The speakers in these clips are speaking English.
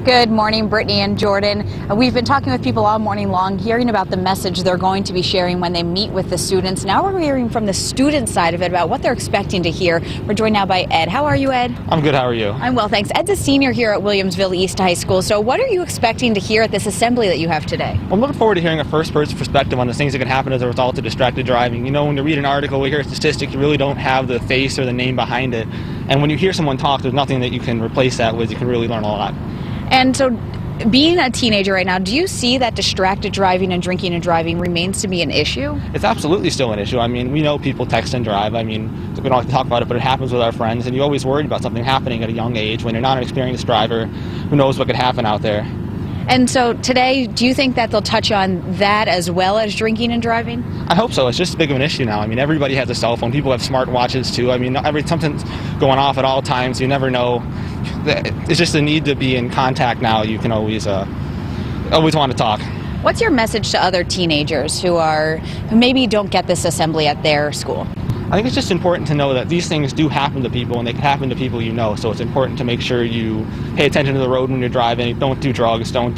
Good morning, Brittany and Jordan. We've been talking with people all morning long, hearing about the message they're going to be sharing when they meet with the students. Now we're hearing from the student side of it about what they're expecting to hear. We're joined now by Ed. How are you, Ed? I'm good. How are you? I'm well, thanks. Ed's a senior here at Williamsville East High School. So what are you expecting to hear at this assembly that you have today? I'm looking forward to hearing a first-person perspective on the things that can happen as a result of distracted driving. You know, when you read an article, we hear a statistic, you really don't have the face or the name behind it. And when you hear someone talk, there's nothing that you can replace that with. You can really learn a lot. And so, being a teenager right now, do you see that distracted driving and drinking and driving remains to be an issue? It's absolutely still an issue. I mean, we know people text and drive. I mean, we don't like to talk about it, but it happens with our friends, and you're always worried about something happening at a young age when you're not an experienced driver. Who knows what could happen out there? And so today, do you think that they'll touch on that as well as drinking and driving? I hope so. It's just as big of an issue now. I mean, everybody has a cell phone. People have smart watches too. I mean, something's going off at all times. You never know. It's just a need to be in contact now. You can always want to talk. What's your message to other teenagers who maybe don't get this assembly at their school? I think it's just important to know that these things do happen to people, and they can happen to people you know. So it's important to make sure you pay attention to the road when you're driving. Don't do drugs. Don't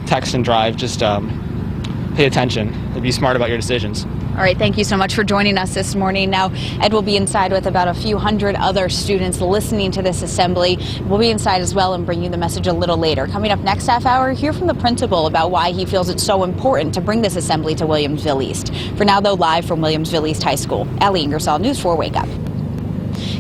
text and drive. Just pay attention and be smart about your decisions. All right, thank you so much for joining us this morning. Now, Ed will be inside with about a few hundred other students listening to this assembly. We'll be inside as well and bring you the message a little later. Coming up next half hour, hear from the principal about why he feels it's so important to bring this assembly to Williamsville East. For now, though, live from Williamsville East High School, Ali Ingersoll, News 4 Wake Up.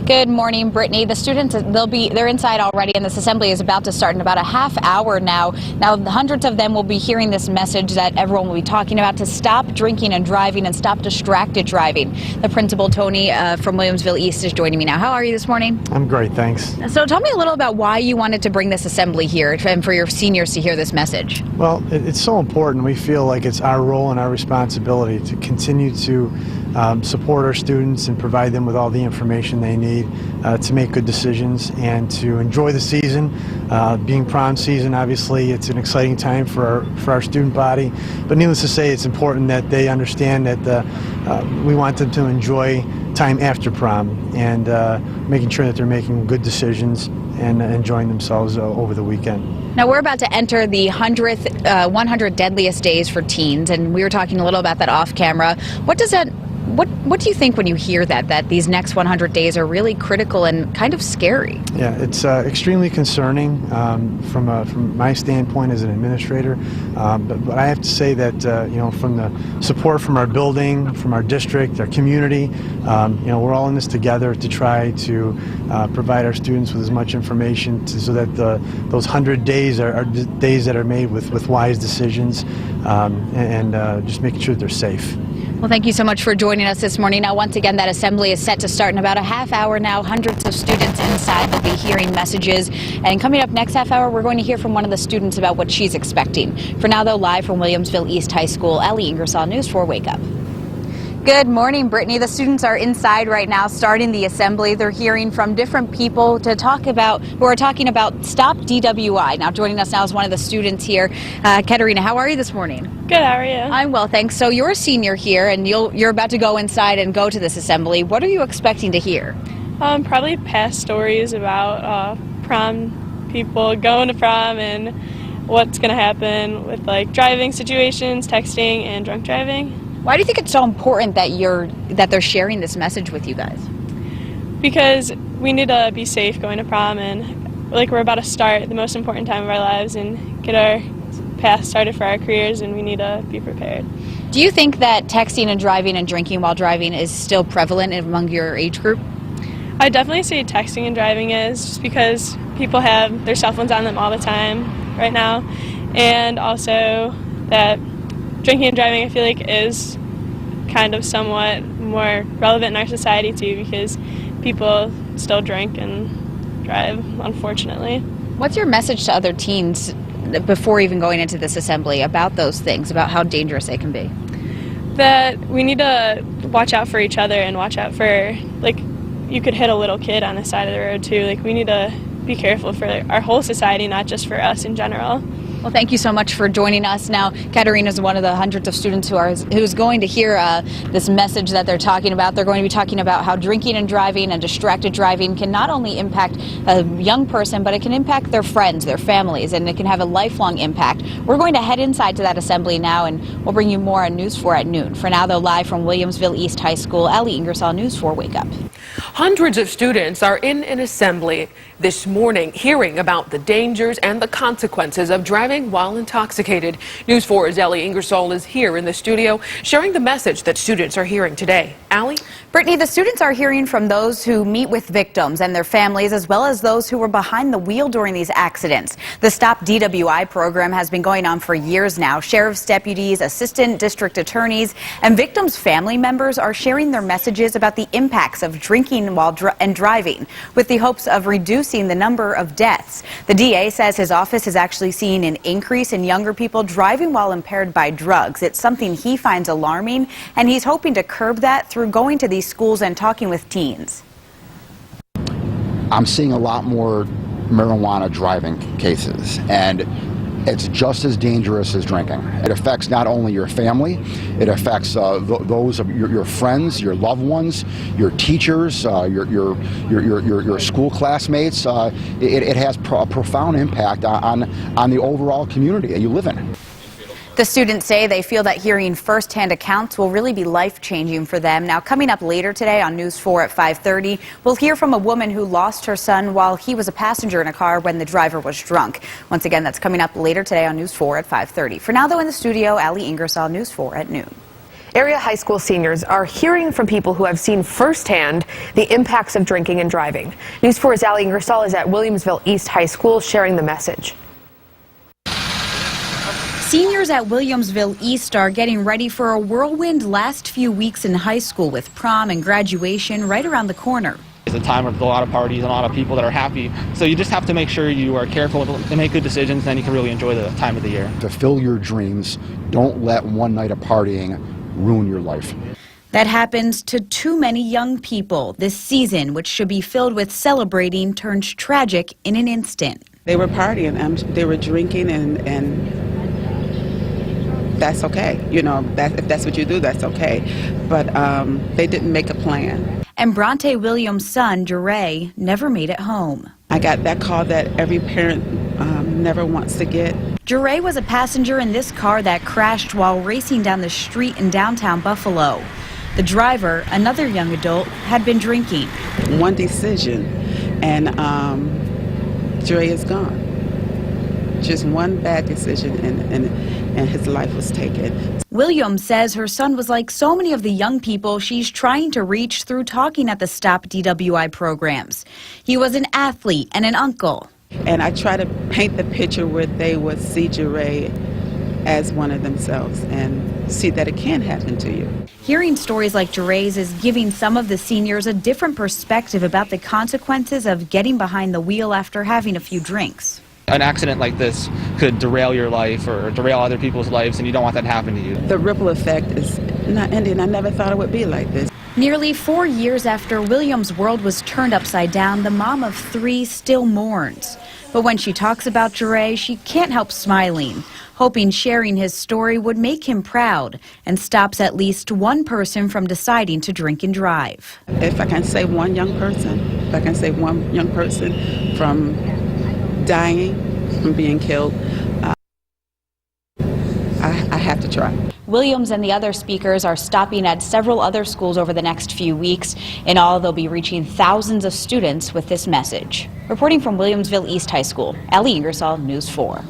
Good morning, Brittany. The students, they're inside already, and this assembly is about to start in about a half hour now. Now, hundreds of them will be hearing this message that everyone will be talking about to stop drinking and driving and stop distracted driving. The principal, Tony, from Williamsville East, is joining me now. How are you this morning? I'm great, thanks. So tell me a little about why you wanted to bring this assembly here and for your seniors to hear this message. Well, it's so important. We feel like it's our role and our responsibility to continue to support our students and provide them with all the information they need to make good decisions and to enjoy the season. Being prom season, obviously, it's an exciting time for our student body. But needless to say, it's important that they understand that we want them to enjoy time after prom and making sure that they're making good decisions and enjoying themselves over the weekend. Now, we're about to enter the 100 deadliest days for teens, and we were talking a little about that off camera. What do you think when you hear that these next 100 days are really critical and kind of scary? Yeah, it's extremely concerning from my standpoint as an administrator. But I have to say that from the support from our building, from our district, our community, we're all in this together to try to provide our students with as much information so that those 100 days are days that are made with wise decisions and just making sure that they're safe. Well, thank you so much for joining us this morning. Now, once again, that assembly is set to start in about a half hour now. Hundreds of students inside will be hearing messages. And coming up next half hour, we're going to hear from one of the students about what she's expecting. For now, though, live from Williamsville East High School, Ali Ingersoll, News 4 Wake Up. Good morning, Brittany. The students are inside right now starting the assembly. They're hearing from different people who are talking about Stop DWI. Now, joining us now is one of the students here. Katerina, how are you this morning? Good, how are you? I'm well, thanks. So you're a senior here, and you're about to go inside and go to this assembly. What are you expecting to hear? Probably past stories about prom people going to prom and what's going to happen with driving situations, texting, and drunk driving. Why do you think it's so important that they're sharing this message with you guys? Because we need to be safe going to prom, and we're about to start the most important time of our lives and get our path started for our careers, and we need to be prepared. Do you think that texting and driving and drinking while driving is still prevalent among your age group? I definitely say texting and driving is, just because people have their cell phones on them all the time right now, and also that drinking and driving, I feel like, is kind of somewhat more relevant in our society too, because people still drink and drive, unfortunately. What's your message to other teens before even going into this assembly about those things, about how dangerous they can be? That we need to watch out for each other and watch out for, you could hit a little kid on the side of the road too. We need to be careful for our whole society, not just for us in general. Well, thank you so much for joining us. Now, Katerina is one of the hundreds of students who's going to hear this message that they're talking about. They're going to be talking about how drinking and driving and distracted driving can not only impact a young person, but it can impact their friends, their families, and it can have a lifelong impact. We're going to head inside to that assembly now, and we'll bring you more on News 4 at noon. For now, though, live from Williamsville East High School, Ali Ingersoll, News 4 Wake Up. Hundreds of students are in an assembly this morning hearing about the dangers and the consequences of driving while intoxicated. News 4's Ali Ingersoll is here in the studio sharing the message that students are hearing today. Ali? Brittany, the students are hearing from those who meet with victims and their families, as well as those who were behind the wheel during these accidents. The Stop DWI program has been going on for years now. Sheriff's deputies, assistant district attorneys, and victims' family members are sharing their messages about the impacts of drinking while driving, with the hopes of reducing the number of deaths. The DA says his office is actually seeing an increase in younger people driving while impaired by drugs. It's something he finds alarming, and he's hoping to curb that through going to these schools and talking with teens. I'm seeing a lot more marijuana driving cases, and it's just as dangerous as drinking. It affects not only your family, it affects those of your friends, your loved ones, your teachers, your school classmates. It has a profound impact on the overall community that you live in. The students say they feel that hearing firsthand accounts will really be life-changing for them. Now, coming up later today on News 4 at 5:30, we'll hear from a woman who lost her son while he was a passenger in a car when the driver was drunk. Once again, that's coming up later today on News 4 at 5:30. For now, though, in the studio, Ali Ingersoll, News 4 at noon. Area high school seniors are hearing from people who have seen firsthand the impacts of drinking and driving. News 4's Ali Ingersoll is at Williamsville East High School sharing the message. Seniors at Williamsville East are getting ready for a whirlwind last few weeks in high school, with prom and graduation right around the corner. It's a time of a lot of parties and a lot of people that are happy. So you just have to make sure you are careful and make good decisions, and then you can really enjoy the time of the year. To fill your dreams, don't let one night of partying ruin your life. That happens to too many young people. This season, which should be filled with celebrating, turns tragic in an instant. They were partying, they were drinking, and that's okay. You know, if that's what you do, that's okay. But they didn't make a plan. And Bronte Williams' son, Jure, never made it home. I got that call that every parent never wants to get. Jure was a passenger in this car that crashed while racing down the street in downtown Buffalo. The driver, another young adult, had been drinking. One decision, and Jure is gone. Just one bad decision, and his life was taken. Williams says her son was like so many of the young people she's trying to reach through talking at the Stop DWI programs. He was an athlete and an uncle. And I try to paint the picture where they would see Jure as one of themselves and see that it can happen to you. Hearing stories like Jure's is giving some of the seniors a different perspective about the consequences of getting behind the wheel after having a few drinks. An accident like this could derail your life or derail other people's lives, and you don't want that to happen to you. The ripple effect is not ending. I never thought it would be like this. Nearly 4 years after Williams' world was turned upside down, the mom of 3 still mourns. But when she talks about Jure, she can't help smiling, hoping sharing his story would make him proud and stops at least one person from deciding to drink and drive. If I can save one young person, from dying, from being killed, I have to try. Williams and the other speakers are stopping at several other schools over the next few weeks. In all, they'll be reaching thousands of students with this message. Reporting from Williamsville East High School, Ali Ingersoll, News 4.